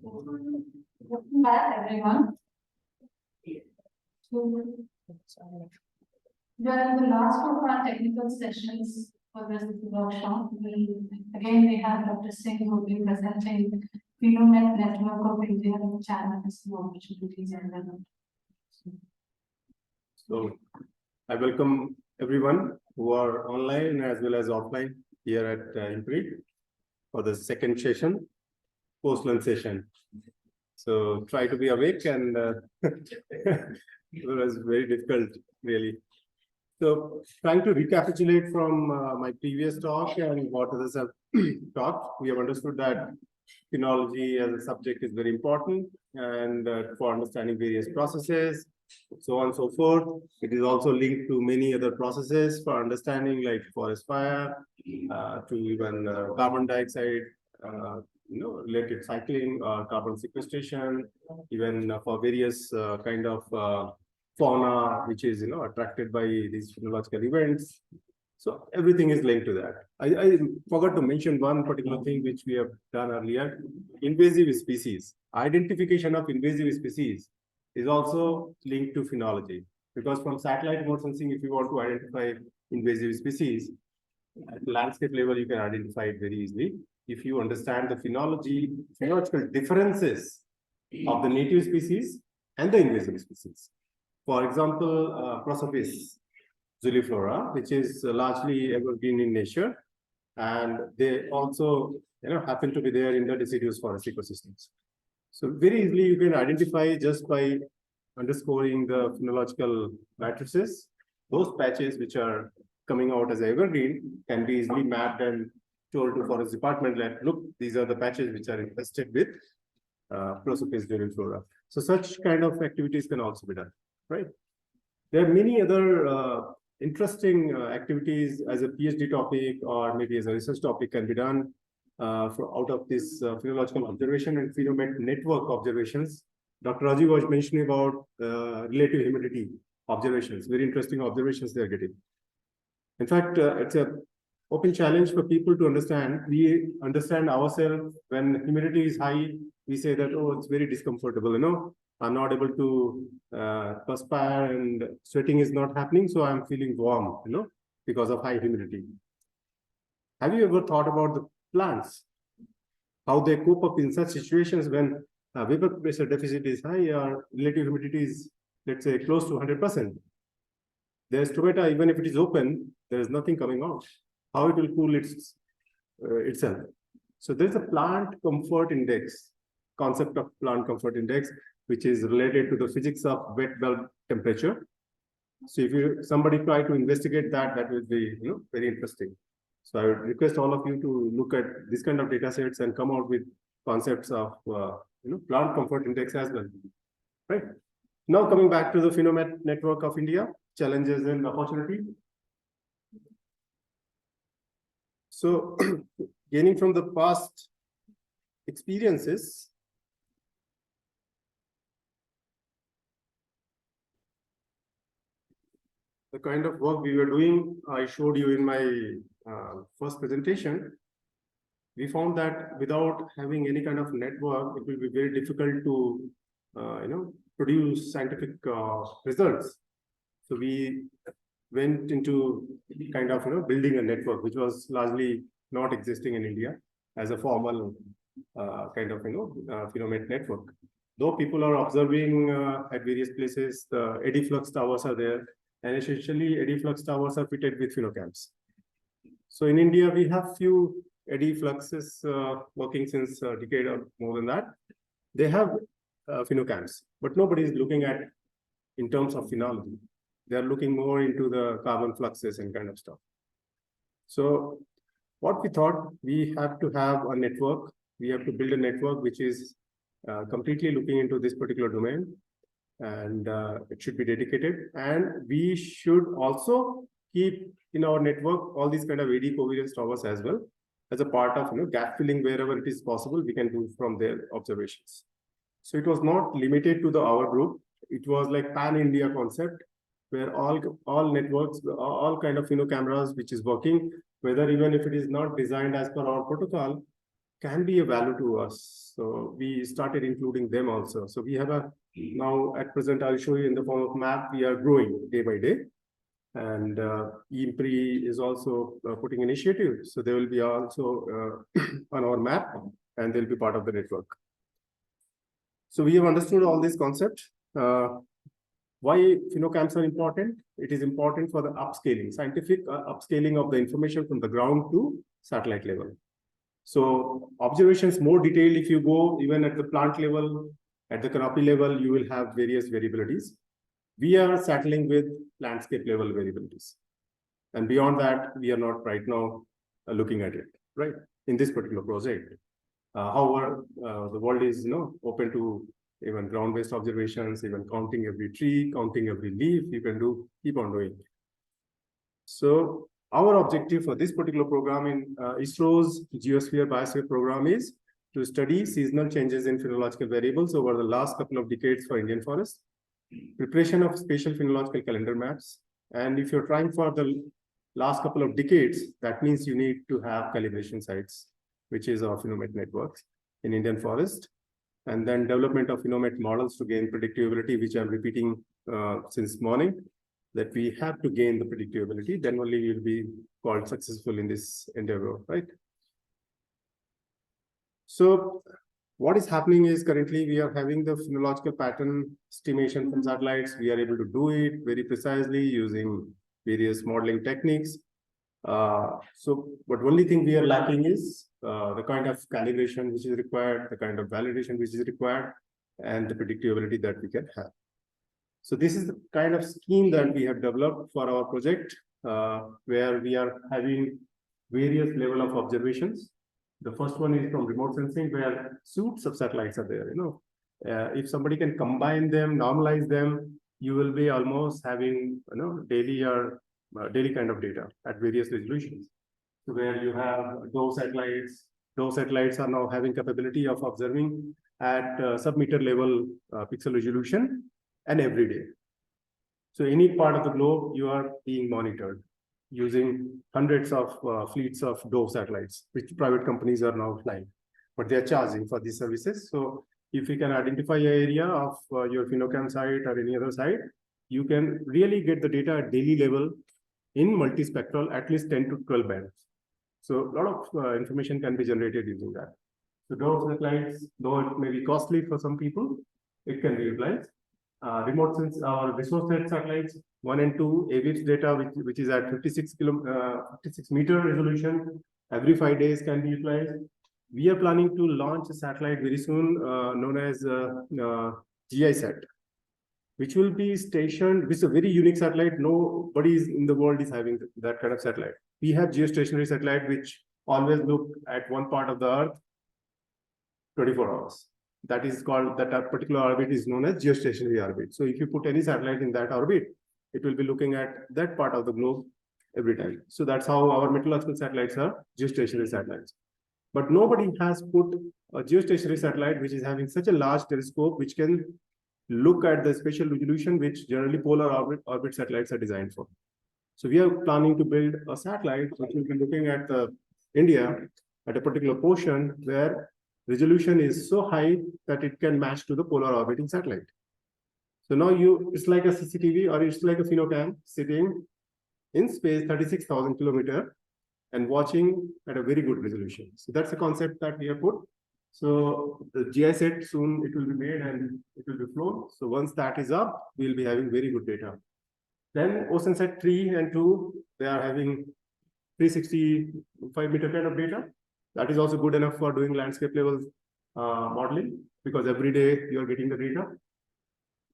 Welcome back, everyone. During the last of our technical sessions for this workshop, we have Dr. Singh who will be presenting Phenomet Network of India challenges and opportunities and development. So I welcome everyone who are online as well as offline here at EMPRI for the second session, post-lunch session. So try to be awake, and it was very difficult, really. So trying to recapitulate from my previous talk and what others have talked, we have understood that phenology as a subject is very important, and for understanding various processes, so on and so forth. It is also linked to many other processes for understanding, like forest fire, to even carbon dioxide, related cycling, carbon sequestration, even for various kind of fauna, which is attracted by these phenological events. So everything is linked to that. I forgot to mention one particular thing which we have done earlier: invasive species. Identification of invasive species is also linked to phenology, because from satellite remote sensing, if you want to identify invasive species at landscape level, you can identify it very easily if you understand the phenological differences of the native species and the invasive species. For example, Prosopis zuliflora, which is largely evergreen in nature, and they also happen to be there in the deciduous forest ecosystems. So very easily you can identify just by underscoring the phenological matrices. Those patches which are coming out as evergreen can be easily mapped and told to forest department that, look, these are the patches which are infested with Prosopis zuliflora. So such kind of activities can also be done, right? There are many other interesting activities as a PhD topic or maybe as a research topic can be done out of this phenological observation and Phenomet network observations. Dr. Rajiv was mentioning about relative humidity observations. Very interesting observations they are getting. In fact, it's a open challenge for people to understand. We understand ourselves when humidity is high. We say that, oh, it's very discomfortable, I'm not able to perspire and sweating is not happening, so I'm feeling warm, because of high humidity. Have you ever thought about the plants, how they cope up in such situations when vapor pressure deficit is high or relative humidity is, let's say, close to 100%? Their stomata, even if it is open, there is nothing coming out. How it will cool itself? So there's a plant comfort index, concept of plant comfort index, which is related to the physics of wet bulb temperature. So if somebody try to investigate that, that will be very interesting. So I would request all of you to look at this kind of data sets and come out with concepts of plant comfort index as well. Right. Now coming back to the Phenomet Network of India, challenges and opportunity. So gaining from the past experiences, the kind of work we were doing, I showed you in my first presentation. We found that without having any kind of network, it will be very difficult to, produce scientific results. So we went into kind of, building a network, which was largely not existing in India as a formal kind of, Phenomet network. Though people are observing at various places, the eddy flux towers are there, and essentially eddy flux towers are fitted with Phenocams. So in India, we have few eddy fluxes working since a decade or more than that. They have Phenocams, but nobody is looking at in terms of phenology. They are looking more into the carbon fluxes and kind of stuff. So what we thought, we have to have a network. We have to build a network which is completely looking into this particular domain, and it should be dedicated. And we should also keep in our network all these kind of AD covariance towers as well, as a part of gap filling wherever it is possible. We can do from their observations. So it was not limited to our group. It was like pan-India concept, where all networks, all kind of cameras which is working, whether even if it is not designed as per our protocol, can be a value to us. So we started including them also. So we have a, now at present, I'll show you in the form of map, we are growing day by day. And EMPRI is also putting initiatives. So they will be also on our map and they'll be part of the network. So we have understood all these concepts. Why Phenocams are important? It is important for the upscaling, scientific upscaling of the information from the ground to satellite level. So observations more detailed, if you go even at the plant level, at the canopy level, you will have various variabilities. We are settling with landscape level variabilities. And beyond that, we are not right now looking at it, right? In this particular project. However, the world is open to even ground-based observations, even counting every tree, counting every leaf, you can keep on doing. So our objective for this particular program in ISRO's Geosphere Biosphere program is to study seasonal changes in phenological variables over the last couple of decades for Indian forests, preparation of spatial phenological calendar maps. And if you're trying for the last couple of decades, that means you need to have calibration sites, which is our phenomet networks in Indian forest. And then development of phenomet models to gain predictability, which I'm repeating since morning, that we have to gain the predictability, then only we'll be called successful in this endeavor, right? So what is happening is currently we are having the phenological pattern estimation from satellites. We are able to do it very precisely using various modeling techniques. But only thing we are lacking is the kind of calibration which is required, the kind of validation which is required, and the predictability that we can have. So this is the kind of scheme that we have developed for our project, where we are having various level of observations. The first one is from remote sensing, where suites of satellites are there. If somebody can combine them, normalize them, you will be almost having daily or daily kind of data at various resolutions. So where you have those satellites are now having capability of observing at sub-meter level pixel resolution and every day. So any part of the globe, you are being monitored using hundreds of fleets of Dove satellites, which private companies are now flying, but they're charging for these services. So if you can identify an area of your Phenocam site or any other site, you can really get the data at daily level in multispectral, at least 10 to 12 bands. So a lot of information can be generated using that. So Dove satellites, though it may be costly for some people, it can be utilized. Remote sense or resource satellites 1 and 2 AWIPS data, which is at 56 meter resolution, every 5 days can be utilized. We are planning to launch a satellite very soon, known as GISat, which will be stationed. Which is a very unique satellite. Nobody in the world is having that kind of satellite. We have geostationary satellite which always look at one part of the Earth 24 hours. That is called, that particular orbit is known as geostationary orbit. So if you put any satellite in that orbit, it will be looking at that part of the globe every time. So that's how our meteorological satellites are geostationary satellites. But nobody has put a geostationary satellite which is having such a large telescope which can look at the spatial resolution which generally polar orbit satellites are designed for. So we are planning to build a satellite which will be looking at India at a particular portion where resolution is so high that it can match to the polar orbiting satellite. So now it's like a CCTV or it's like a Phenocam sitting in space 36,000 kilometers and watching at a very good resolution. So that's the concept that we have put. So the GISat soon it will be made and it will be flown. So once that is up, we'll be having very good data. Then OceanSat 3 and 2, they are having 365 meter kind of data. That is also good enough for doing landscape level modeling, because every day you are getting the data.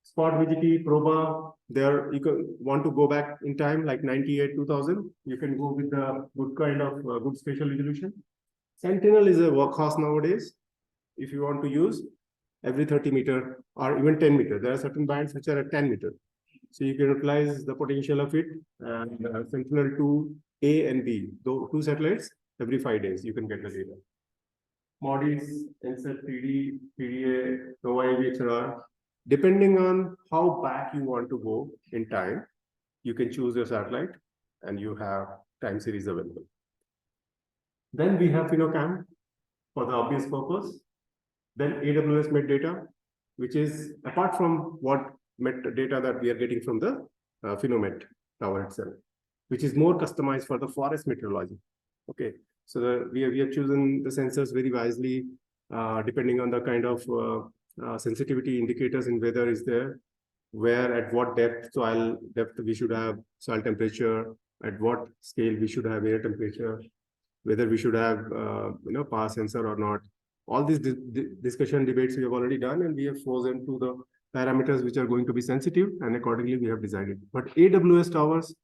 Spot VGT, Proba, there you can want to go back in time like 98, 2000. You can go with the good kind of good spatial resolution. Sentinel is a workhorse nowadays. If you want to use every 30 meter or even 10 meter, there are certain bands which are at 10 meter. So you can utilize the potential of it. And Sentinel-2 A and B, those two satellites, every 5 days you can get the data. MODIS, NSAT 3D, PDA, NOVA, etc. Depending on how back you want to go in time, you can choose your satellite and you have time series available. Then we have Phenocam. for the obvious purpose. Then AWS metadata, which is apart from what metadata that we are getting from the Phenomet tower itself, which is more customized for the forest meteorology. Okay, so we have chosen the sensors very wisely, depending on the kind of sensitivity indicators in weather is there, where at what depth, soil depth we should have soil temperature, at what scale we should have air temperature, whether we should have power sensor or not. All these discussion debates we have already done, and we have chosen to the parameters which are going to be sensitive, and accordingly we have designed it. But AWS towers,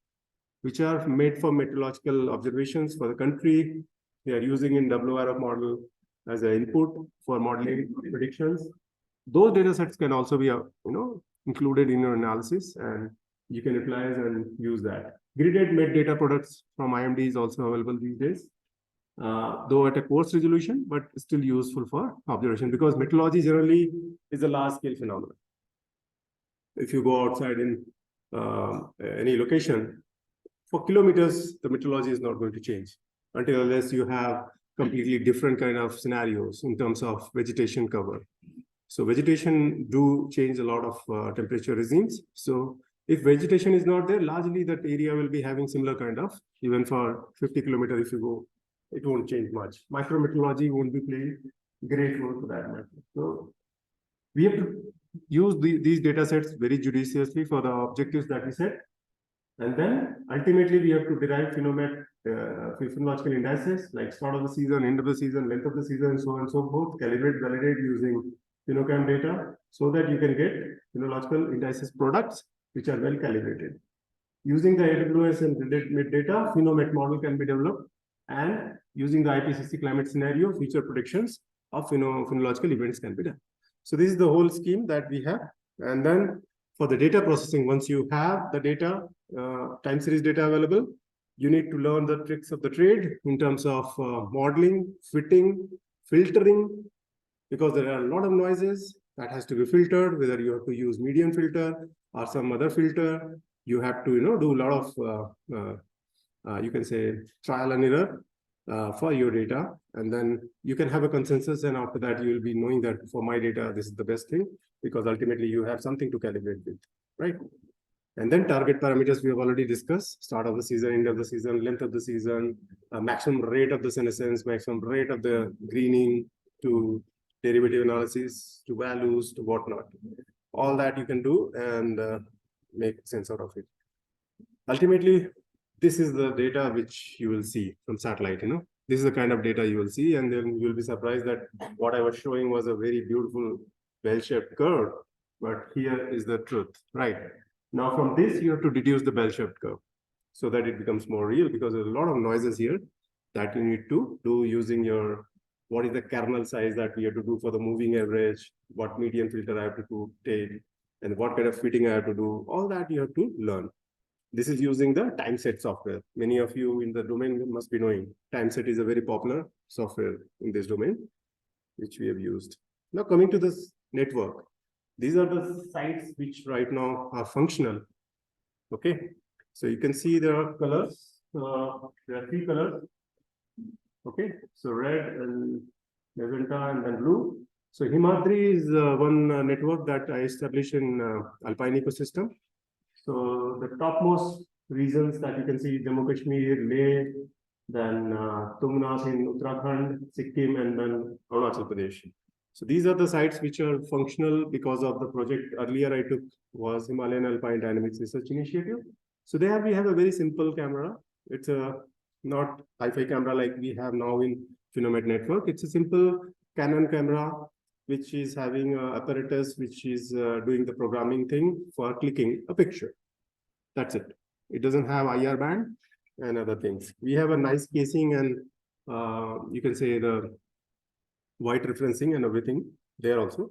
which are made for meteorological observations for the country, they are using in WRF model as an input for modeling predictions. Those data sets can also be included in your analysis, and you can utilize and use that. Gridded metadata products from IMD is also available these days, though at a coarse resolution, but still useful for observation, because meteorology generally is a large scale phenomenon. If you go outside in any location, for kilometers, the meteorology is not going to change until unless you have completely different kind of scenarios in terms of vegetation cover. So vegetation do change a lot of temperature regimes. So if vegetation is not there, largely that area will be having similar kind of, even for 50 kilometers if you go, it won't change much. Micrometeorology won't be playing great role for that matter. So we have to use these data sets very judiciously for the objectives that we set. And then ultimately we have to derive phenological indices like start of the season, end of the season, length of the season, and so on and so forth, calibrate, validate using Phenocam data so that you can get phenological indices products which are well calibrated. Using the AWS and related data, Phenomet model can be developed, and using the IPCC climate scenario, future predictions of phenological events can be done. So this is the whole scheme that we have. And then for the data processing, once you have the data, time series data available, you need to learn the tricks of the trade in terms of modeling, fitting, filtering, because there are a lot of noises that has to be filtered, whether you have to use median filter or some other filter. You have to do a lot of, you can say, trial and error for your data. And then you can have a consensus, and after that, you will be knowing that for my data, this is the best thing, because ultimately you have something to calibrate with, right? And then target parameters we have already discussed: start of the season, end of the season, length of the season, maximum rate of the senescence, maximum rate of the greening, to derivative analysis, to values, to whatnot. All that you can do and make sense out of it. Ultimately, this is the data which you will see from satellite. This is the kind of data you will see, and then you'll be surprised that what I was showing was a very beautiful bell-shaped curve, but here is the truth, right? Now from this, you have to deduce the bell-shaped curve so that it becomes more real, because there's a lot of noises here that you need to do using your, what is the kernel size that we have to do for the moving average, what median filter I have to take, and what kind of fitting I have to do. All that you have to learn. This is using the TimeSet software. Many of you in the domain must be knowing. TimeSet is a very popular software in this domain, which we have used. Now coming to this network. These are the sites which right now are functional. Okay, so you can see there are colors. There are 3 colors. Okay, so red and magenta and then blue. So Himadri is one network that I established in Alpine ecosystem. So the topmost regions that you can see: Jammu Kashmir, Leh, then Tungnath in Uttarakhand, Sikkim, and then Arunachal Pradesh. So these are the sites which are functional because of the project earlier I took was Himalayan Alpine Dynamics Research Initiative. So there we have a very simple camera. It's a not hi-fi camera like we have now in Phenomet network. It's a simple Canon camera which is having an apparatus which is doing the programming thing for clicking a picture. That's it. It doesn't have IR band and other things. We have a nice casing and you can say the white referencing and everything there also.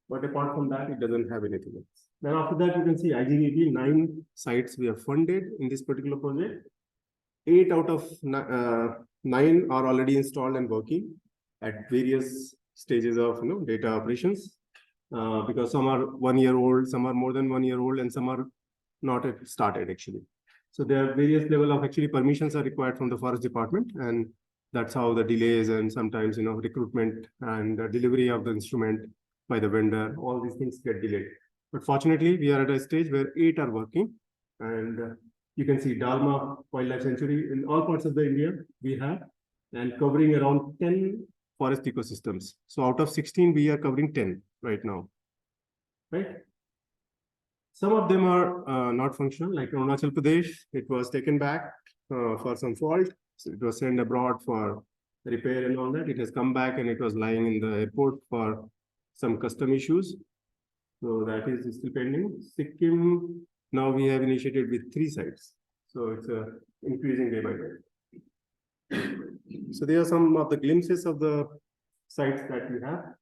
But apart from that, it doesn't have anything else. Then after that, you can see IGVT, 9 sites we have funded in this particular project. 8 out of 9 are already installed and working at various stages of data operations, because some are 1 year old, some are more than 1 year old, and some are not yet started actually. So there are various level of actually permissions are required from the forest department, and That's how the delays and sometimes, recruitment and delivery of the instrument by the vendor, all these things get delayed. But fortunately, we are at a stage where 8 are working, and you can see Dalma Wildlife Sanctuary in all parts of the India we have, and covering around 10 forest ecosystems. So out of 16, we are covering 10 right now, right? Some of them are not functional, like Arunachal Pradesh. It was taken back for some fault. So it was sent abroad for repair and all that. It has come back and it was lying in the airport for some custom issues. So that is still pending. Sikkim, now we have initiated with 3 sites. So it's increasing day by day. So there are some of the glimpses of the sites that we have.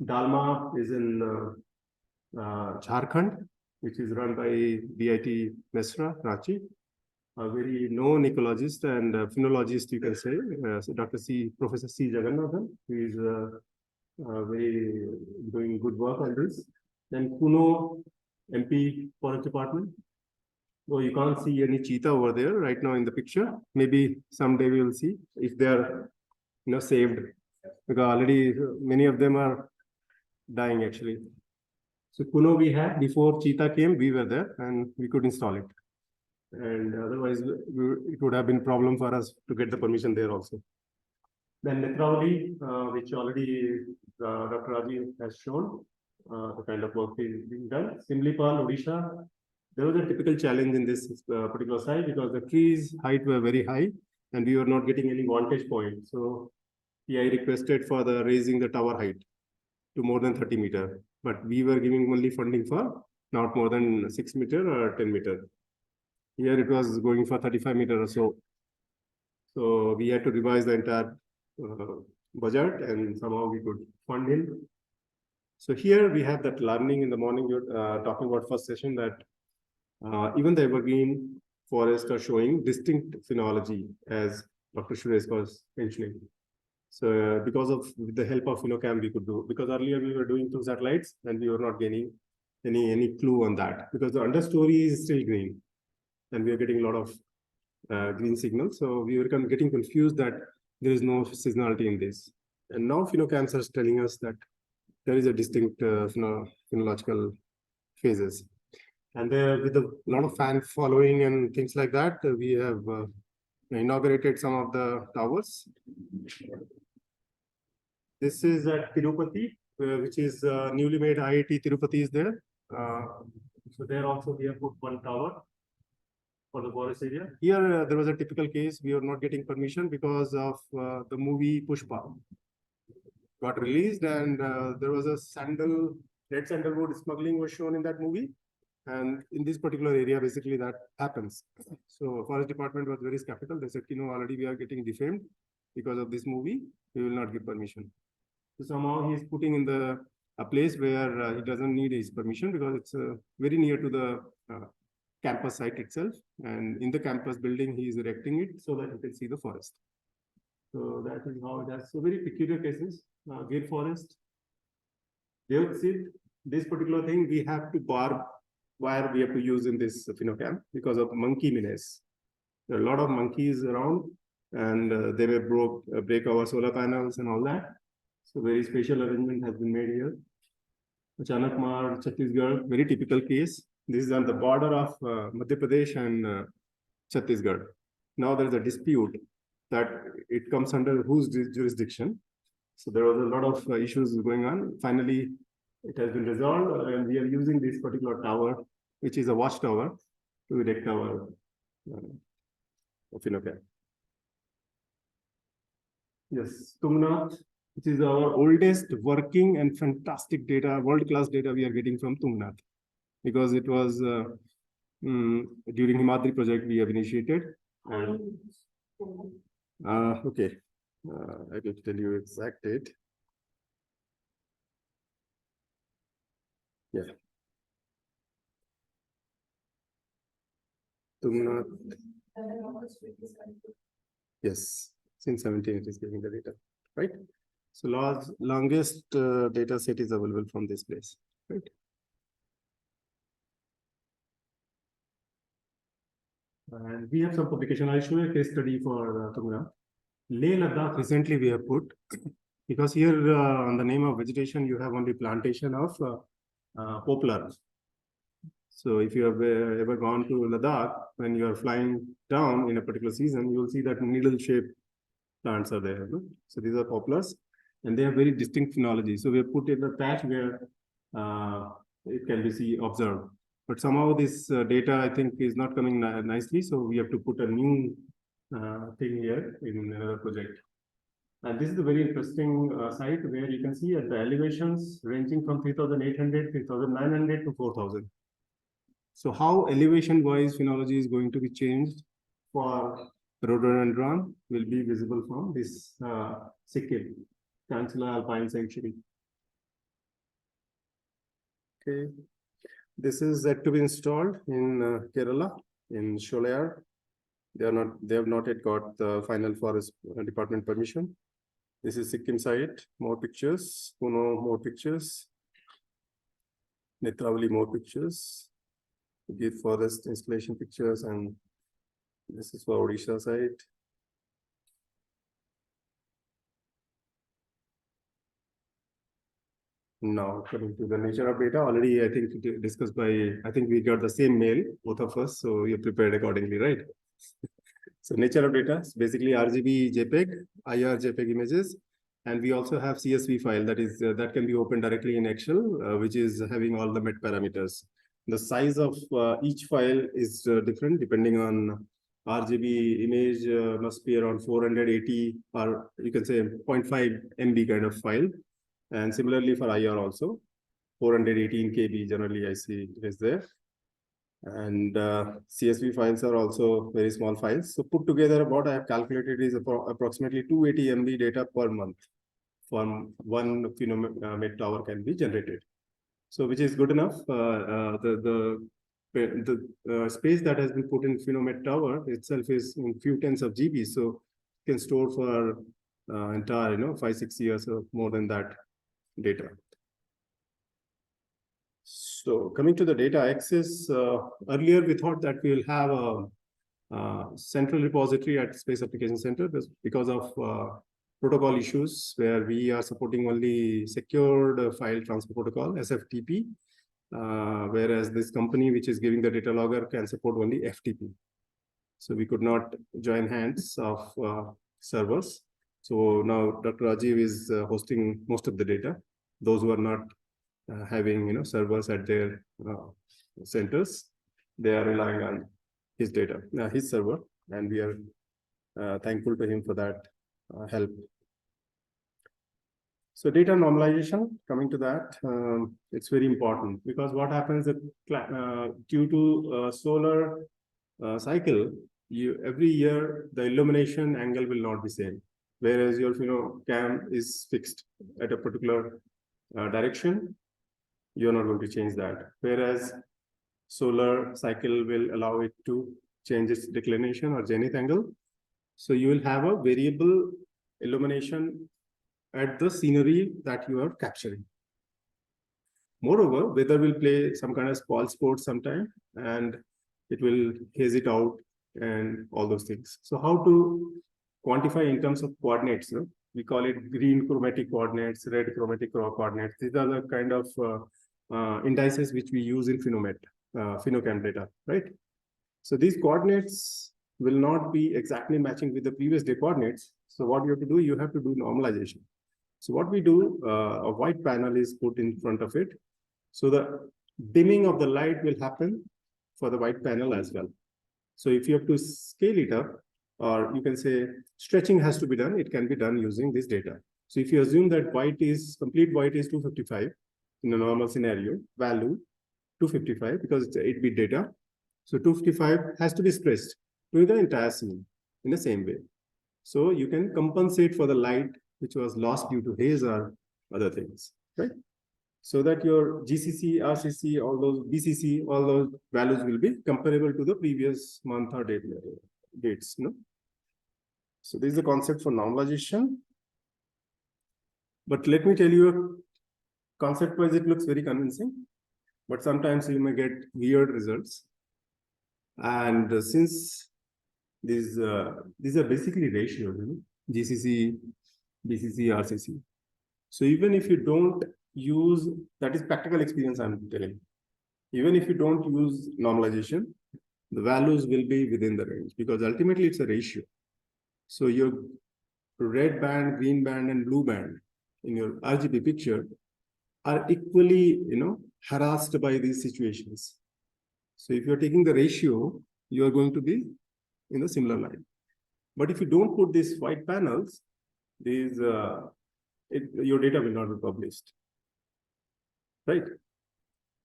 Dalma is in Jharkhand, which is run by BIT Mesra, Ranchi, a very known ecologist and phenologist, you can say, so Professor C. Jagannathan, who is very doing good work on this. Then Kuno, MP Forest Department. So you can't see any cheetah over there right now in the picture. Maybe someday we will see if they are, saved, because already many of them are dying actually. So Kuno we had before cheetah came, we were there and we could install it. And otherwise, it would have been problem for us to get the permission there also. Then Netravali, which already Dr. Raji has shown, the kind of work is being done. Simlipal, Odisha, there was a typical challenge in this particular site because the trees height were very high and we were not getting any vantage point. So I requested for the raising the tower height to more than 30 meter, but we were giving only funding for not more than 6 meter or 10 meter. Here it was going for 35 meter or so. So we had to revise the entire budget and somehow we could fund him. So here we have that learning in the morning. You're talking about first session that even the evergreen forests are showing distinct phenology, as Dr. Suresh was mentioning. So because of with the help of Phenocam we could do, because earlier we were doing through satellites and we were not getting any clue on that because the understory is still green and we are getting a lot of green signals. So we were getting confused that there is no seasonality in this. And now Phenocams are telling us that there is a distinct phenological phases. And with a lot of fan following and things like that, we have inaugurated some of the towers. This is at Tirupati, which is newly made IIT Tirupati is there. So there also we have put one tower for the forest area. Here there was a typical case. We were not getting permission because of the movie Pushpa got released, and there was a red sandalwood smuggling was shown in that movie. And in this particular area, basically that happens. So forest department was very skeptical. They said, already we are getting defamed because of this movie. We will not give permission. So somehow he is putting in a place where he doesn't need his permission because it's very near to the campus site itself. And in the campus building, he is erecting it so that you can see the forest. So that is how it has. So very peculiar cases. Gir forest. This particular thing we have to wire we have to use in this Phenocam because of monkey menace. There are a lot of monkeys around and they may break our solar panels and all that. So very special arrangement has been made here. Achanakmar, Chhattisgarh, very typical case. This is on the border of Madhya Pradesh and Chhattisgarh. Now there is a dispute that it comes under whose jurisdiction. So there was a lot of issues going on. Finally, it has been resolved and we are using this particular tower, which is a watchtower, to erect our Phenocam. Yes, Tungnath, which is our oldest working and fantastic data, world-class data we are getting from Tungnath, because it was during Himadri project we have initiated. And, okay, I will tell you exact date. Yeah. Tungnath. Yes, since 17 it is giving the data, right? So longest data set is available from this place, right? And we have some publication. I'll show you a case study for Tungnath. Leh Ladakh recently we have put, because here on the name of vegetation, you have only plantation of poplar. So if you have ever gone to Ladakh, when you are flying down in a particular season, you will see that needle-shaped plants are there. No? So these are poplars, and they have very distinct phenology. So we have put in a patch where it can be observed. But somehow this data, I think, is not coming nicely. So we have to put a new thing here in another project. And this is a very interesting site where you can see at the elevations ranging from 3,800, 3,900 to 4,000. So how elevation-wise phenology is going to be changed for rhododendron will be visible from this Sikkim, Chancellor Alpine Sanctuary. Okay, this is yet to be installed in Kerala, in Sholayar. They have not yet got the final forest department permission. This is Sikkim site, more pictures, Puno, more pictures, Netravali, more pictures, Gir forest installation pictures, and this is for Odisha site. Now, coming to the nature of data, already I think discussed by, I think we got the same mail, both of us, so you're prepared accordingly, right? So nature of data is basically RGB JPEG, IR JPEG images, and we also have CSV file that is that can be opened directly in Excel, which is having all the met parameters. The size of each file is different depending on RGB image must be around 480, or you can say 0.5 MB kind of file. And similarly for IR also, 418 KB generally I see is there. And CSV files are also very small files. So put together what I have calculated is approximately 280 MB data per month from one Phenomet tower can be generated. So which is good enough. The space that has been put in Phenomet tower itself is in few tens of GB. So you can store for entire 5-6 years or more than that data. So coming to the data access, earlier we thought that we will have a central repository at Space Application Center because of protocol issues where we are supporting only secured file transfer protocol, SFTP, whereas this company which is giving the data logger can support only FTP. So we could not join hands of servers. So now Dr. Rajiv is hosting most of the data. Those who are not having servers at their centers, they are relying on his data, his server, and we are thankful to him for that help. So data normalization, coming to that, it's very important because what happens that due to solar cycle, every year the illumination angle will not be same, whereas your Phenocam is fixed at a particular direction. You're not going to change that. Whereas solar cycle will allow it to change its declination or zenith angle. So you will have a variable illumination at the scenery that you are capturing. Moreover, weather will play some kind of sport sometime, and it will haze it out and all those things. So how to quantify in terms of coordinates? We call it green chromatic coordinates, red chromatic coordinates. These are the kind of indices which we use in Phenocam data, right? So these coordinates will not be exactly matching with the previous day coordinates. So what you have to do, you have to do normalization. So what we do, a white panel is put in front of it. So the dimming of the light will happen for the white panel as well. So if you have to scale it up, or you can say stretching has to be done, it can be done using this data. So if you assume that complete white is 255 in a normal scenario, value 255 because it's 8-bit data. So 255 has to be stretched to the entire scene in the same way. So you can compensate for the light which was lost due to haze or other things, right? So that your GCC, RCC, all those BCC, all those values will be comparable to the previous month or dates. So this is the concept for normalization. But let me tell you, concept-wise, it looks very convincing, but sometimes you may get weird results. And since these are basically ratios, GCC, BCC, RCC. So even if you don't use, that is practical experience I'm telling. Even if you don't use normalization, the values will be within the range because ultimately it's a ratio. So your red band, green band, and blue band in your RGB picture are equally, harassed by these situations. So if you're taking the ratio, you are going to be in a similar line. But if you don't put these white panels, these your data will not be published, right?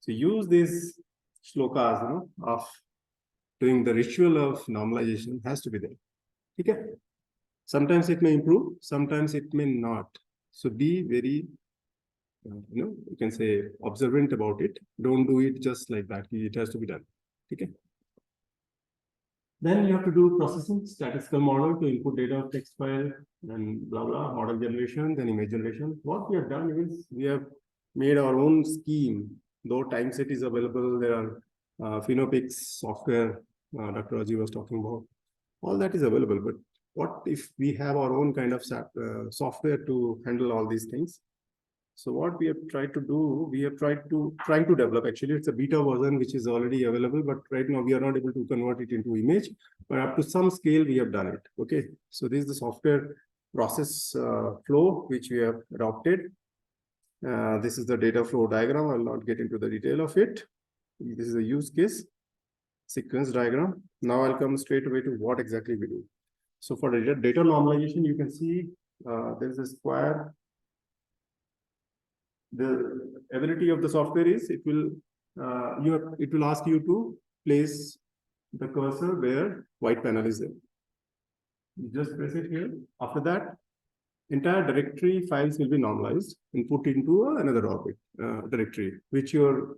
So use these shlokas, of doing the ritual of normalization has to be there. Okay. Sometimes it may improve, sometimes it may not. So be very, you can say observant about it. Don't do it just like that. It has to be done. Okay. Then you have to do processing, statistical model to input data of text file and blah, blah, model generation, then image generation. What we have done is we have made our own scheme, though time set is available. There are Phenopix software Dr. Raji was talking about. All that is available, but what if we have our own kind of software to handle all these things? So what we have tried to do, we have trying to develop, actually it's a beta version which is already available, but right now we are not able to convert it into image, but up to some scale we have done it. Okay, so this is the software process flow which we have adopted. This is the data flow diagram. I will not get into the detail of it. This is a use case sequence diagram. Now I'll come straight away to what exactly we do. So for data normalization, you can see there is a square. The ability of the software is it will ask you to place the cursor where white panel is there. You just press it here. After that, entire directory files will be normalized and put into another directory, which your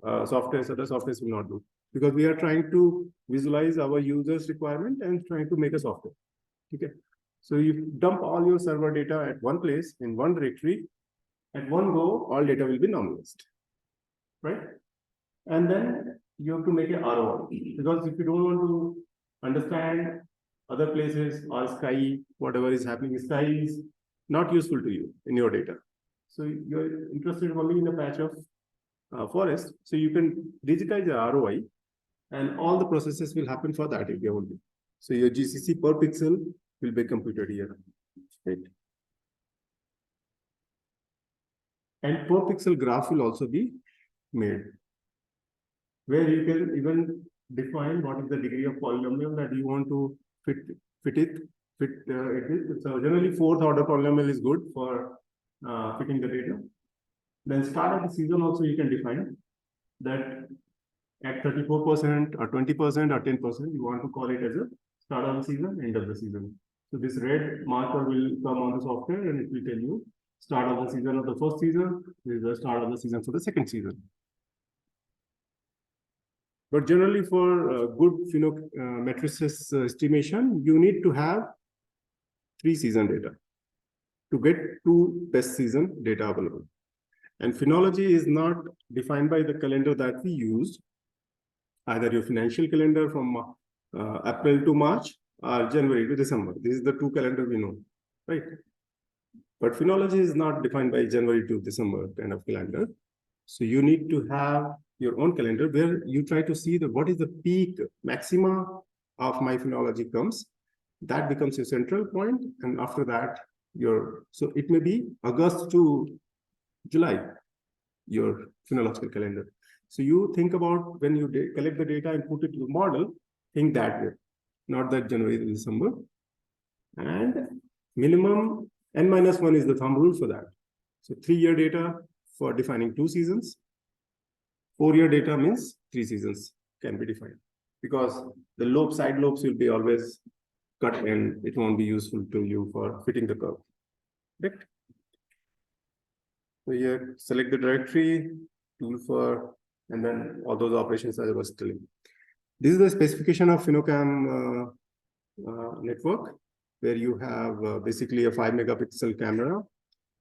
other softwares will not do, because we are trying to visualize our users' requirement and trying to make a software. Okay, so you dump all your server data at one place in one directory. At one go, all data will be normalized, right? And then you have to make an ROI, because if you don't want to understand other places or sky, whatever is happening, sky is not useful to you in your data. So you're interested only in a patch of forest. So you can digitize the ROI and all the processes will happen for that area only. So your GCC per pixel will be computed here, right? And per pixel graph will also be made, where you can even define what is the degree of polynomial that you want to fit it. So generally, fourth order polynomial is good for fitting the data. Then start of the season also you can define that at 34% or 20% or 10%, you want to call it as a start of the season, end of the season. So this red marker will come on the software and it will tell you start of the season of the first season, this is the start of the season for the second season. But generally for good matrices estimation, you need to have 3 season data to get 2 best season data available. And Phenology is not defined by the calendar that we used, either your financial calendar from April to March or January to December. This is the 2 calendar we know, right? But Phenology is not defined by January to December kind of calendar. So you need to have your own calendar where you try to see what is the peak maxima of my Phenology comes. That becomes your central point. And after that, so it may be August to July, your phenological calendar. So you think about when you collect the data and put it to the model, think that way, not that January to December. And minimum n-1 is the thumb rule for that. So 3-year data for defining 2 seasons. 4-year data means 3 seasons can be defined, because the side lobes will be always cut and it won't be useful to you for fitting the curve. Right? So here, select the directory, tool for, and then all those operations as I was telling. This is the specification of Phenocam network, where you have basically a 5 megapixel camera.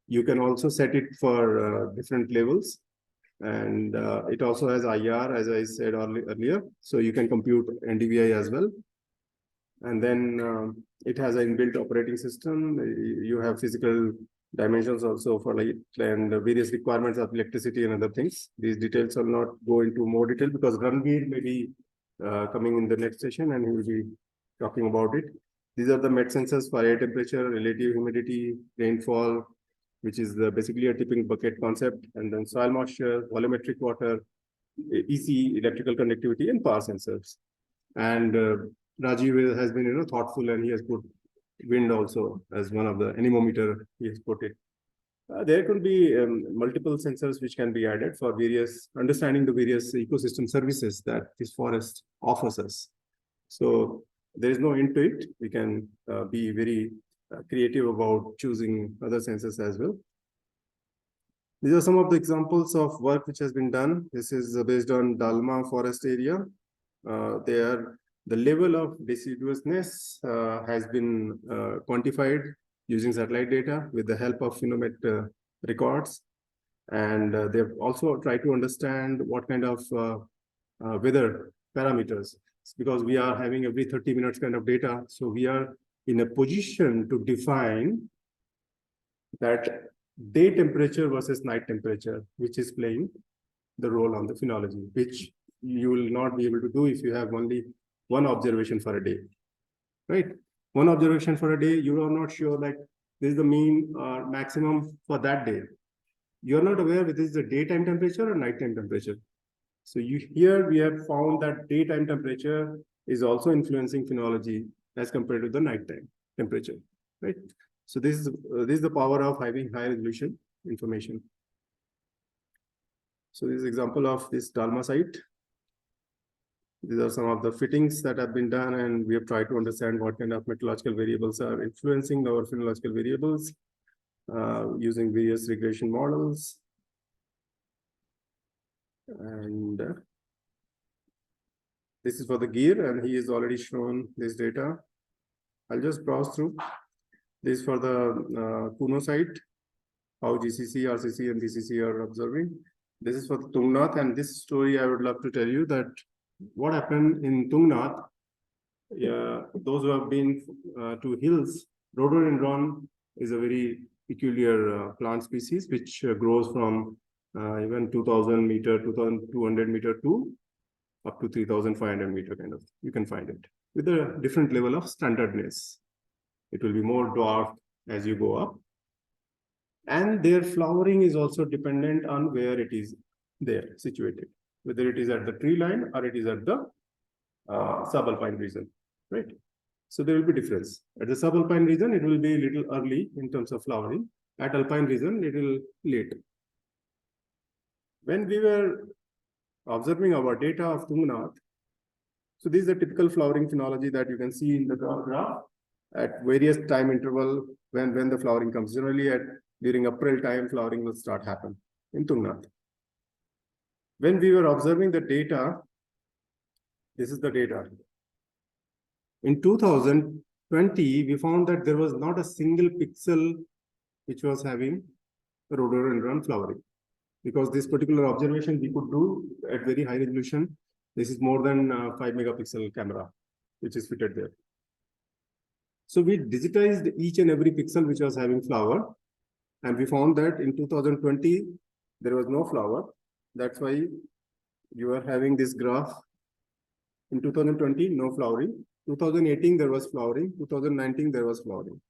You can also set it for different levels. And it also has IR, as I said earlier. So you can compute NDVI as well. And then it has an inbuilt operating system. You have physical dimensions also for light and various requirements of electricity and other things. These details will not go into more detail because Ranveer may be coming in the next session and he will be talking about it. These are the met sensors for air temperature, relative humidity, rainfall, which is basically a tipping bucket concept, and then soil moisture, volumetric water, EC, electrical conductivity, and power sensors. And Rajiv has been, thoughtful, and he has put wind also as one of the anemometer. He has put it. There could be multiple sensors which can be added for various understanding the various ecosystem services that this forest offers us. So there is no end to it. We can be very creative about choosing other sensors as well. These are some of the examples of work which has been done. This is based on Dalma forest area. There, the level of deciduousness has been quantified using satellite data with the help of Phenomet records. And they've also tried to understand what kind of weather parameters, because we are having every 30 minutes kind of data. So we are in a position to define that day temperature versus night temperature, which is playing the role on the phenology, which you will not be able to do if you have only one observation for a day, right? One observation for a day, you are not sure like this is the mean or maximum for that day. You are not aware whether this is the daytime temperature or nighttime temperature. So here we have found that daytime temperature is also influencing phenology as compared to the nighttime temperature, right? So this is the power of having high resolution information. So this is example of this Dalma site. These are some of the fittings that have been done, and we have tried to understand what kind of meteorological variables are influencing our phenological variables using various regression models. And this is for the gear, and he has already shown this data. I'll just browse through. This is for the Kuno site, how GCC, RCC, and BCC are observing. This is for the Tungnath, and this story I would love to tell you that what happened in Tungnath. Those who have been to hills, rhododendron is a very peculiar plant species which grows from even 2000 meter, 2200 meter to up to 3500 meter kind of. You can find it with a different level of standardness. It will be more dwarfed as you go up. And their flowering is also dependent on where it is there situated, whether it is at the tree line or it is at the subalpine region, right? So there will be difference. At the subalpine region, it will be a little early in terms of flowering. At alpine region, little late. When we were observing our data of Tungnath, so this is a typical flowering phenology that you can see in the graph at various time interval when the flowering comes. Generally during April time, flowering will start happen in Tungnath. When we were observing the data, this is the data. In 2020, we found that there was not a single pixel which was having rhododendron flowering, because this particular observation we could do at very high resolution. This is more than 5 megapixel camera, which is fitted there. So we digitized each and every pixel which was having flower, and we found that in 2020, there was no flower. That's why you are having this graph. In 2020, no flowering. 2018, there was flowering. 2019, there was flowering.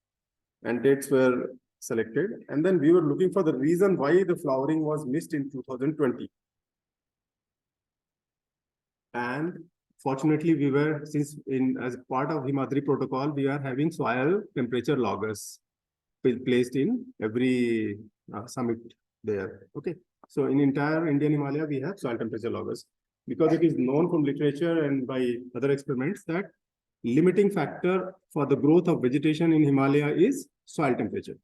And dates were selected. And then we were looking for the reason why the flowering was missed in 2020. And fortunately, we were, as part of Himadri protocol, we are having soil temperature loggers placed in every summit there. Okay. So in entire Indian Himalaya, we have soil temperature loggers, because it is known from literature and by other experiments that limiting factor for the growth of vegetation in Himalaya is soil temperature,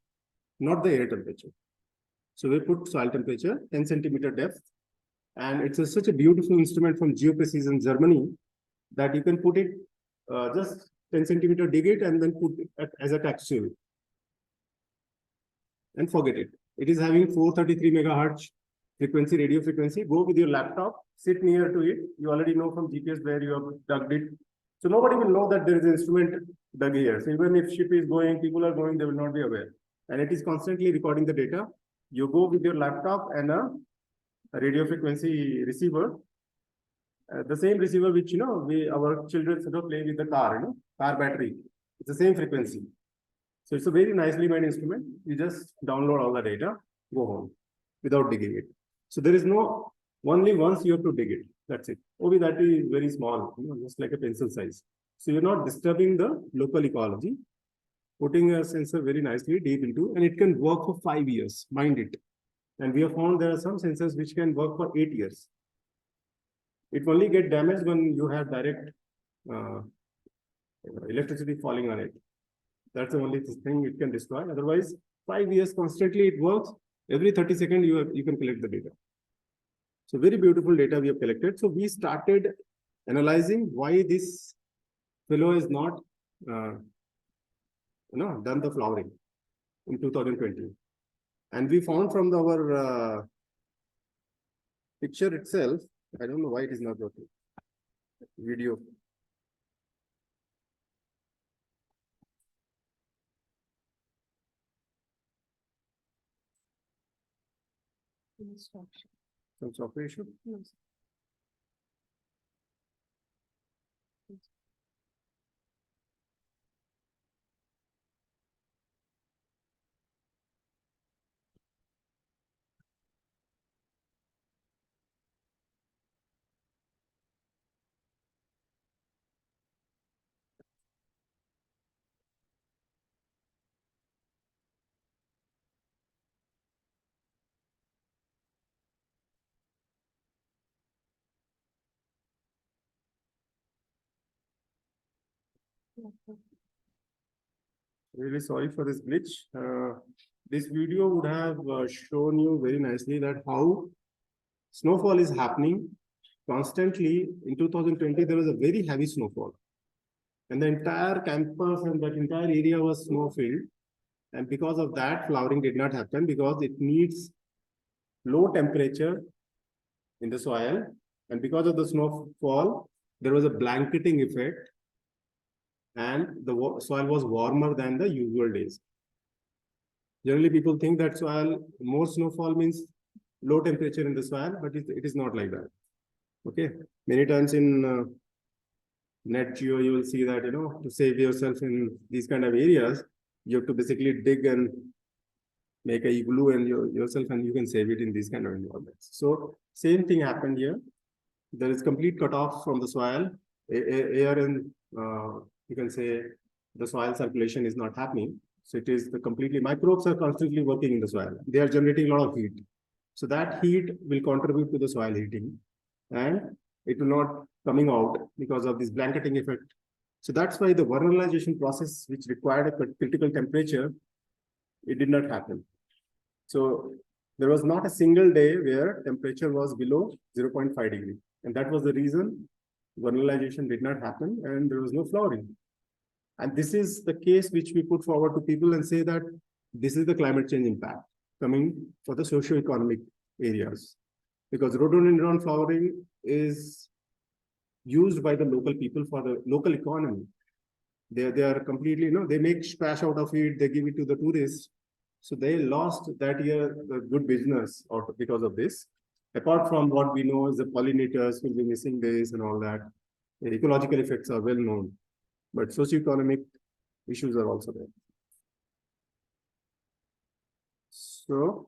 not the air temperature. So we put soil temperature, 10 centimeter depth, and it's such a beautiful instrument from Geoprecision Germany that you can put it just 10 centimeter, dig it, and then put it as a texture and forget it. It is having 433 megahertz frequency, radio frequency. Go with your laptop, sit near to it. You already know from GPS where you have plugged it. So nobody will know that there is an instrument dug here. So even if ship is going, people are going, they will not be aware. And it is constantly recording the data. You go with your laptop and a radio frequency receiver. The same receiver which, our children play with the car, car battery. It's the same frequency. So it's a very nicely made instrument. You just download all the data, go home without digging it. So there is no, only once you have to dig it. That's it. Only that is very small, just like a pencil size. So you're not disturbing the local ecology, putting a sensor very nicely deep into, and it can work for 5 years, mind it. And we have found there are some sensors which can work for 8 years. It only get damaged when you have direct electricity falling on it. That's the only thing it can destroy. Otherwise, 5 years constantly it works. Every 30 seconds you can collect the data. So very beautiful data we have collected. So we started analyzing why this fellow is not done the flowering in 2020. And we found from our picture itself, I don't know why it is not working. Video. Some software issue? Yes. Really sorry for this glitch. This video would have shown you very nicely that how snowfall is happening constantly. In 2020, there was a very heavy snowfall. And the entire campus and that entire area was snow-filled. And because of that, flowering did not happen because it needs low temperature in the soil. And because of the snowfall, there was a blanketing effect. And the soil was warmer than the usual days. Generally, people think that more snowfall means low temperature in the soil, but it is not like that. Okay. Many times in Net Geo, you will see that, to save yourself in these kind of areas, you have to basically dig and make a igloo and yourself, and you can save it in these kind of environments. So same thing happened here. There is complete cutoff from the soil. Air and you can say the soil circulation is not happening. So it is completely, microbes are constantly working in the soil. They are generating a lot of heat. So that heat will contribute to the soil heating, and it will not coming out because of this blanketing effect. So that's why the vernalization process, which required a critical temperature, it did not happen. So there was not a single day where temperature was below 0.5 degree. And that was the reason vernalization did not happen and there was no flowering. And this is the case which we put forward to people and say that this is the climate change impact coming for the socio-economic areas. Because rhododendron flowering is used by the local people for the local economy. They are completely, they make splash out of it, they give it to the tourists. So they lost that year the good business because of this. Apart from what we know is the pollinators will be missing this and all that. The ecological effects are well known, but socioeconomic issues are also there. So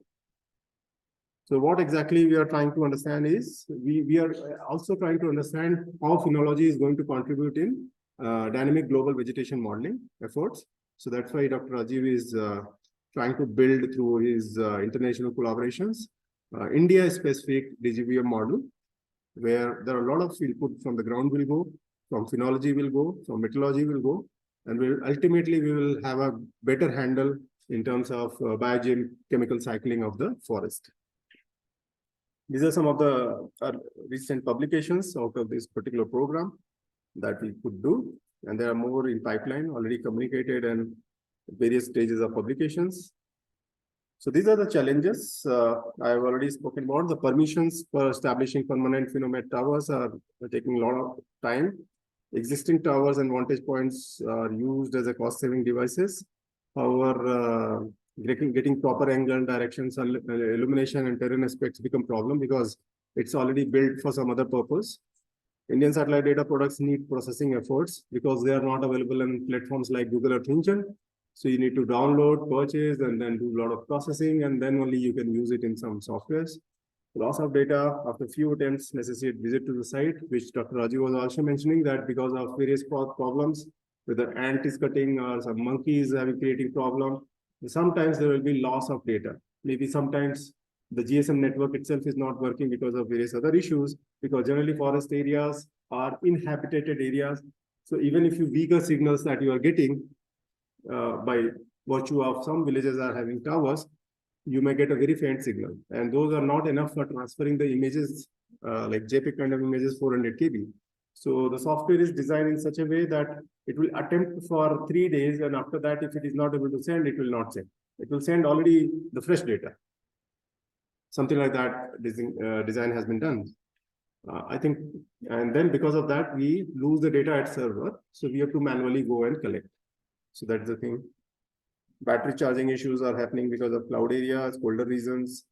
what exactly we are trying to understand is we are also trying to understand how phenology is going to contribute in dynamic global vegetation modeling efforts. So that's why Dr. Rajiv is trying to build through his international collaborations, India-specific DGVM model, where there are a lot of input from the ground will go, from phenology will go, from meteorology will go, and ultimately we will have a better handle in terms of biochemical cycling of the forest. These are some of the recent publications out of this particular program that we could do, and there are more in pipeline already communicated and various stages of publications. So these are the challenges I have already spoken about. The permissions for establishing permanent phenomet towers are taking a lot of time. Existing towers and vantage points are used as a cost-saving devices. However, getting proper angle, directions, illumination, and terrain aspects become problem because it's already built for some other purpose. Indian satellite data products need processing efforts because they are not available on platforms like Google Earth Engine. So you need to download, purchase, and then do a lot of processing, and then only you can use it in some softwares. Loss of data after few attempts necessitate visit to the site, which Dr. Raju was also mentioning that because of various problems, whether ant is cutting or some monkey is creating problem, sometimes there will be loss of data. Maybe sometimes the GSM network itself is not working because of various other issues, because generally forest areas are inhabited areas. So even if you weaker signals that you are getting by virtue of some villages are having towers, you may get a very faint signal, and those are not enough for transferring the images like JPEG kind of images 400 KB. So the software is designed in such a way that it will attempt for 3 days, and after that, if it is not able to send, it will not send. It will send already the fresh data. Something like that design has been done. I think, and then because of that, we lose the data at server. So we have to manually go and collect. So that's the thing. Battery charging issues are happening because of cloud areas, colder regions,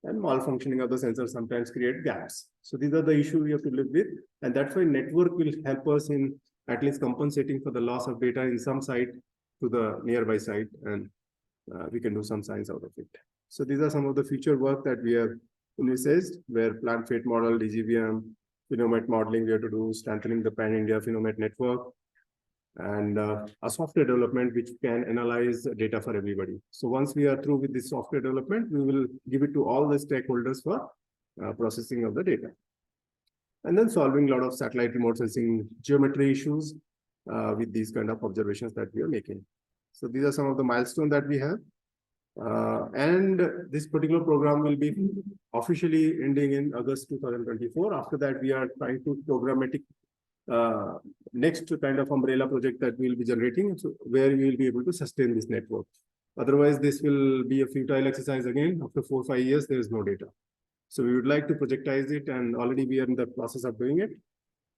and malfunctioning of the sensors sometimes create gaps. So these are the issues we have to live with. And that's why network will help us in at least compensating for the loss of data in some site to the nearby site, and we can do some science out of it. So these are some of the future work that we have envisaged, where plant fate model, DGVM, phenomet modeling we have to do, strengthening the pan-India phenomet network, and a software development which can analyze data for everybody. So once we are through with this software development, we will give it to all the stakeholders for processing of the data. And then solving a lot of satellite remote sensing geometry issues with these kind of observations that we are making. So these are some of the milestones that we have. And this particular program will be officially ending in August 2024. After that, we are trying to programmatic next kind of umbrella project that we will be generating, so where we will be able to sustain this network. Otherwise, this will be a futile exercise again. After 4 or 5 years, there is no data. So we would like to projectize it, and already we are in the process of doing it.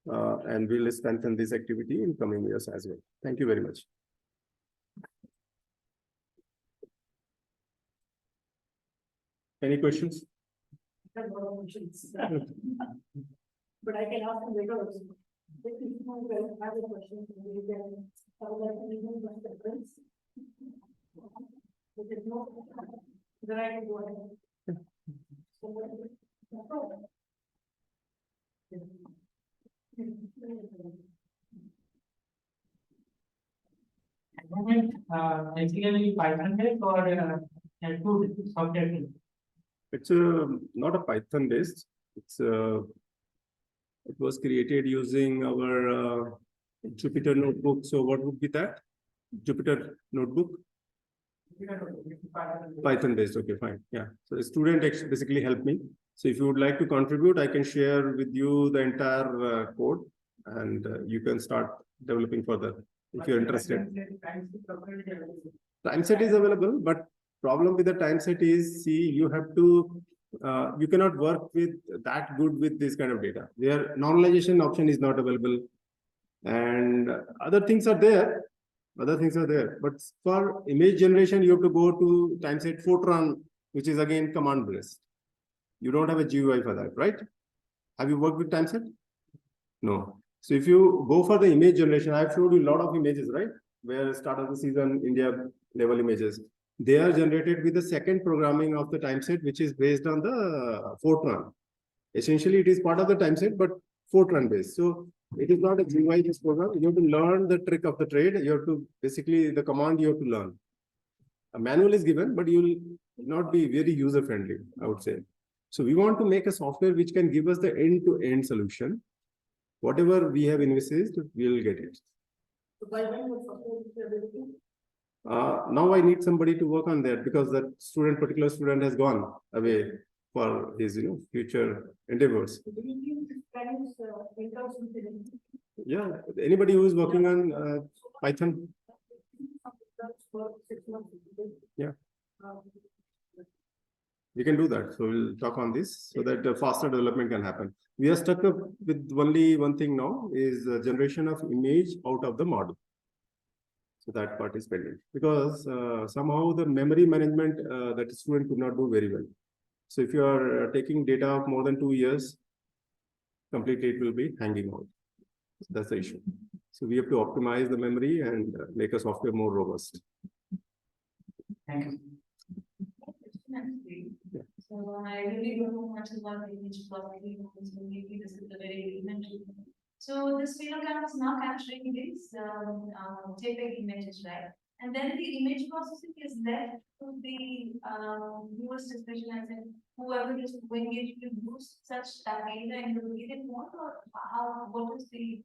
And we'll strengthen this activity in coming years as well. Thank you very much. Any questions? But I can ask them later also. If you have a question, you can tell that the difference. If there's no, then I can go ahead. Basically Python based or food software? It's not a Python based. It was created using our Jupyter notebook. So what would be that? Jupyter notebook? Python based. Okay, fine. Yeah. So the student basically helped me. So if you would like to contribute, I can share with you the entire code, and you can start developing further if you're interested. Time set is available, but problem with the time set is, see, you have to, you cannot work with that good with this kind of data. Their normalization option is not available, and other things are there. But for image generation, you have to go to time set Fortran, which is again command based. You don't have a GUI for that, right? Have you worked with time set? No. So if you go for the image generation, I've showed you a lot of images, right? Where start of the season, India level images. They are generated with the second programming of the time set, which is based on the Fortran. Essentially, it is part of the time set, but Fortran based. So it is not a GUI based program. You have to learn the trick of the trade. You have to basically the command you have to learn. A manual is given, but you will not be very user friendly, I would say. So we want to make a software which can give us the end-to-end solution. Whatever we have envisaged, we will get it. So by when will support available? Now I need somebody to work on that, because that particular student has gone away for his future endeavors. Yeah, anybody who is working on Python. Yeah. We can do that. So we'll talk on this so that faster development can happen. We are stuck up with only one thing now is the generation of image out of the model. So that part is pending because somehow the memory management that the student could not do very well. So if you are taking data of more than 2 years, completely it will be hanging out. So that's the issue. So we have to optimize the memory and make a software more robust. Thank you. Yeah. So I really don't know much about the image processing, so maybe this is the very elementary. So this Phenocam is now capturing these JPEG images, right? And then the image processing is left to the viewers discretion, as in whoever is going to use such data in the immediate mode, or how, what is the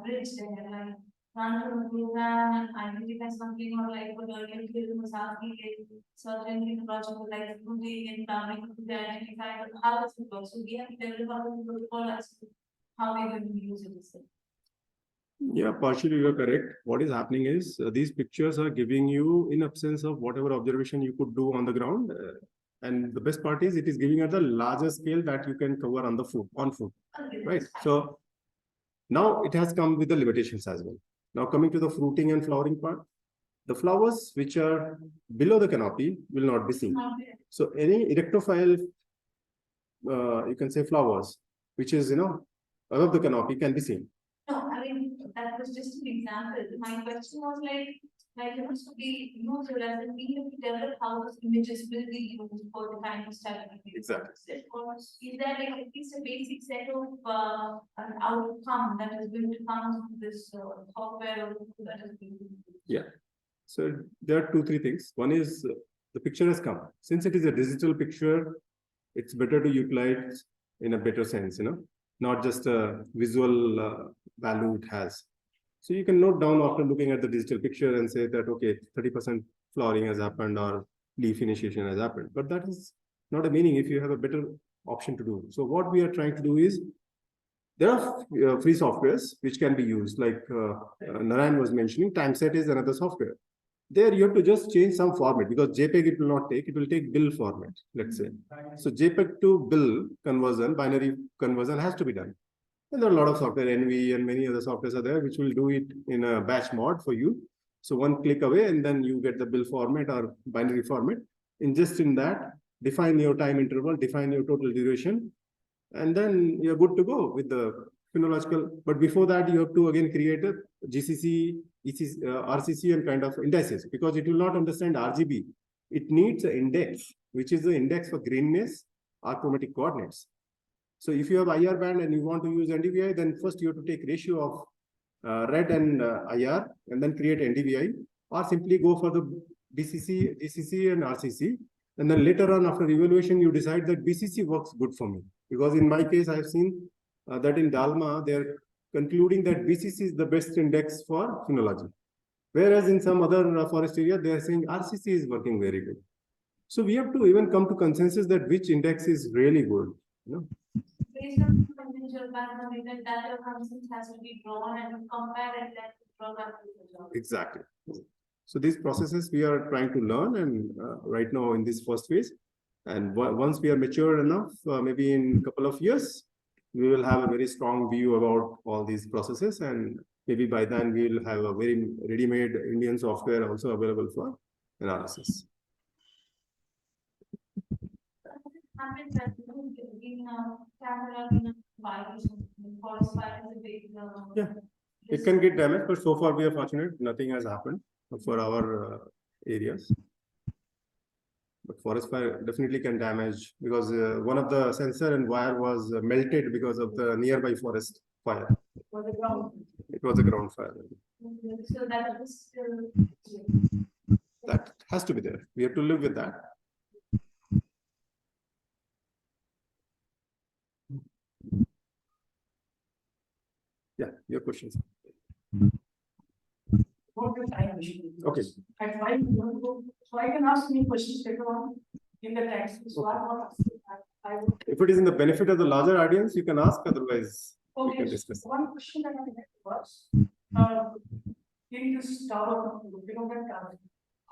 bridge there, like run through the program and identify something, or like what earlier Kiran was asking, certainly the project would like putting and planning to identify how does it work. So we have to develop a protocol as to how we are going to use it. Yeah, partially you are correct. What is happening is these pictures are giving you in absence of whatever observation you could do on the ground. And the best part is it is giving at the larger scale that you can cover on the foot, right? So now it has come with the limitations as well. Now coming to the fruiting and flowering part, the flowers which are below the canopy will not be seen. So any erectophile, you can say flowers, which is, above the canopy can be seen. No, I mean, that was just an example. My question was so we use it as a medium to develop how those images will be used for the kind of study. Exactly. Or is there like at least a basic set of an outcome that is going to come from this software that is being used? Yeah. So there are 2-3 things. One is the picture has come. Since it is a digital picture, it's better to utilize in a better sense, not just a visual value it has. So you can note down after looking at the digital picture and say that, okay, 30% flowering has happened or leaf initiation has happened. But that is not a meaning if you have a better option to do. So what we are trying to do is, there are free softwares which can be used, like Narayan was mentioning, TimeSet is another software. There you have to just change some format because JPEG it will not take, it will take bill format, let's say. So JPEG to bill conversion, binary conversion has to be done. And there are a lot of software, NV and many other softwares are there, which will do it in a batch mode for you. So one click away and then you get the bill format or binary format. Ingest in that, define your time interval, define your total duration, and then you're good to go with the phenological. But before that, you have to again create a GCC, ECC, RCC and kind of indices, because it will not understand RGB. It needs an index, which is the index for greenness or chromatic coordinates. So if you have IR band and you want to use NDVI, then first you have to take ratio of red and IR and then create NDVI, or simply go for the BCC, DCC and RCC. And then later on, after evaluation, you decide that BCC works good for me. Because in my case, I've seen that in Dalma, they're concluding that BCC is the best index for phenology. Whereas in some other forest area, they're saying RCC is working very good. So we have to even come to consensus that which index is really good. Based on conventional background, that data consensus has to be drawn and compare and then draw back to the job. Exactly. So these processes we are trying to learn, and right now in this first phase, and once we are mature enough, maybe in a couple of years, we will have a very strong view about all these processes, and maybe by then we will have a very ready-made Indian software also available for analysis. Happens that in camera in virus, forest fire is a big. Yeah. It can get damaged, but so far we are fortunate, nothing has happened for our areas. But forest fire definitely can damage, because one of the sensor and wire was melted because of the nearby forest fire. For the ground. It was a ground fire. So that is still. That has to be there. We have to live with that. Yeah, your questions. What the time machine? Okay. At 5 minutes, so I can ask any questions later on in the text. So I'm not asking. I would. If it is in the benefit of the larger audience, you can ask. Otherwise, we Okay, can discuss. one question that I had was, in this tower,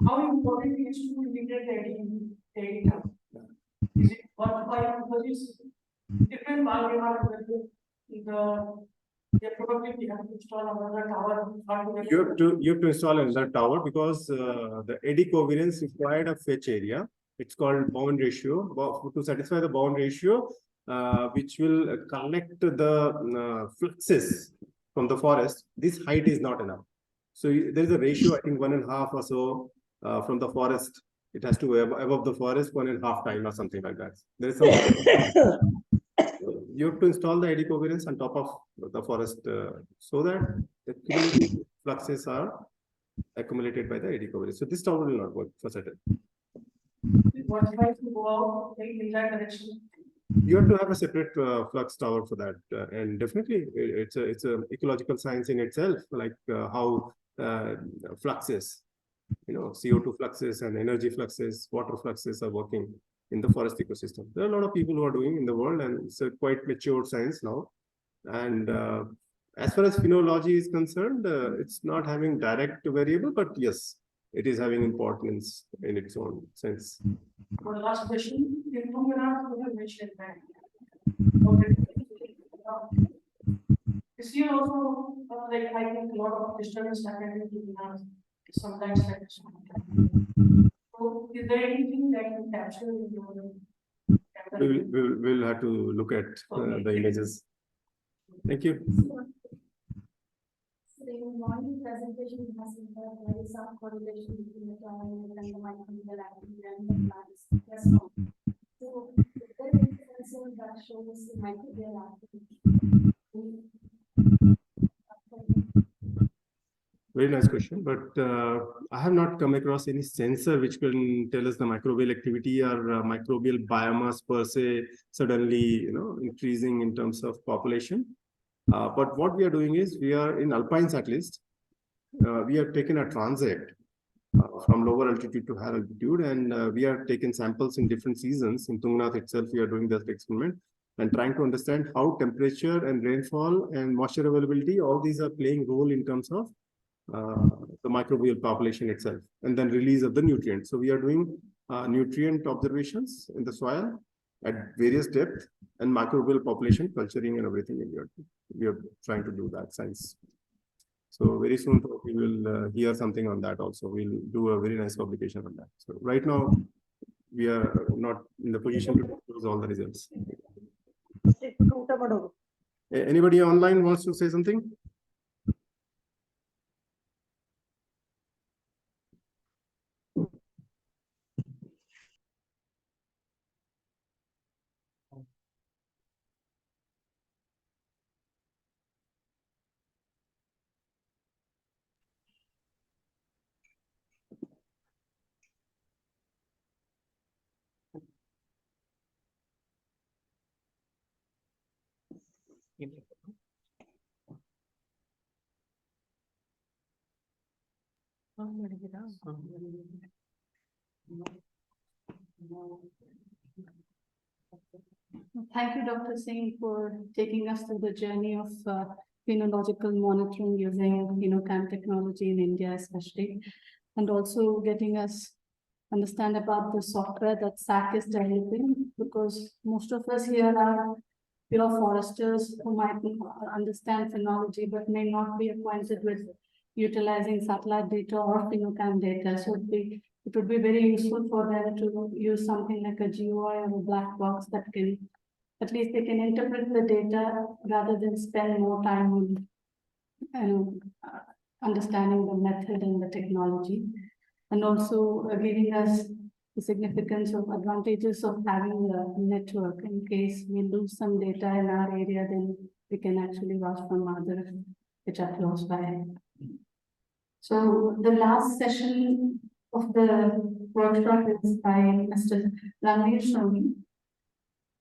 how important is to integrate the editing data? But for this different value they probably have to install another tower. You have to install another tower because the eddy covariance required a fetch area. It's called bound ratio. To satisfy the bound ratio, which will collect the fluxes from the forest, this height is not enough. So there is a ratio, I think 1.5 or so from the forest. It has to be above the forest 1.5 time or something like that. There is some. You have to install the eddy covariance on top of the forest so that the cumulative fluxes are accumulated by the eddy covariance. So this tower will not work for certain. What if I go out in that direction? You have to have a separate flux tower for that, and definitely it's a ecological science in itself, like how fluxes, CO2 fluxes and energy fluxes, water fluxes are working in the forest ecosystem. There are a lot of people who are doing in the world, and it's a quite mature science now. And as far as phenology is concerned, it's not having direct variable, but yes, it is having importance in its own sense. One last question. You mentioned that. Is here also like I think a lot of disturbance happening in sometimes. So is there anything that you capture in your We'll have to look at the images. Thank you. So in one presentation, you have said that there is some correlation between the climate and the microbial activity and the plants. Yes, no. So is there any sensor that shows the microbial activity? Very nice question, but I have not come across any sensor which can tell us the microbial activity or microbial biomass per se suddenly, increasing in terms of population. But what we are doing is we are in alpines at least. We have taken a transit from lower altitude to higher altitude, and we have taken samples in different seasons. In Tungnath itself, we are doing that experiment and trying to understand how temperature and rainfall and moisture availability, all these are playing role in terms of the microbial population itself, and then release of the nutrients. So we are doing nutrient observations in the soil at various depth and microbial population culturing and everything. We are trying to do that science. So very soon we will hear something on that also. We'll do a very nice publication on that. So right now we are not in the position to disclose all the results. Anybody online wants to say something? Thank you, Dr. Singh, for taking us through the journey of phenological monitoring using Phenocam technology in India, especially, and also getting us understand about the software that SAC is developing, because most of us here are foresters who might understand phenology but may not be acquainted with utilizing satellite data or Phenocam data. So it would be very useful for them to use something like a GUI or a black box that can, at least they can interpret the data rather than spend more time on understanding the method and the technology, and also giving us the significance of advantages of having a network. In case we lose some data in our area, then we can actually watch from others which are close by. So the last session of the workshop is by Mr. Ranveer Swami,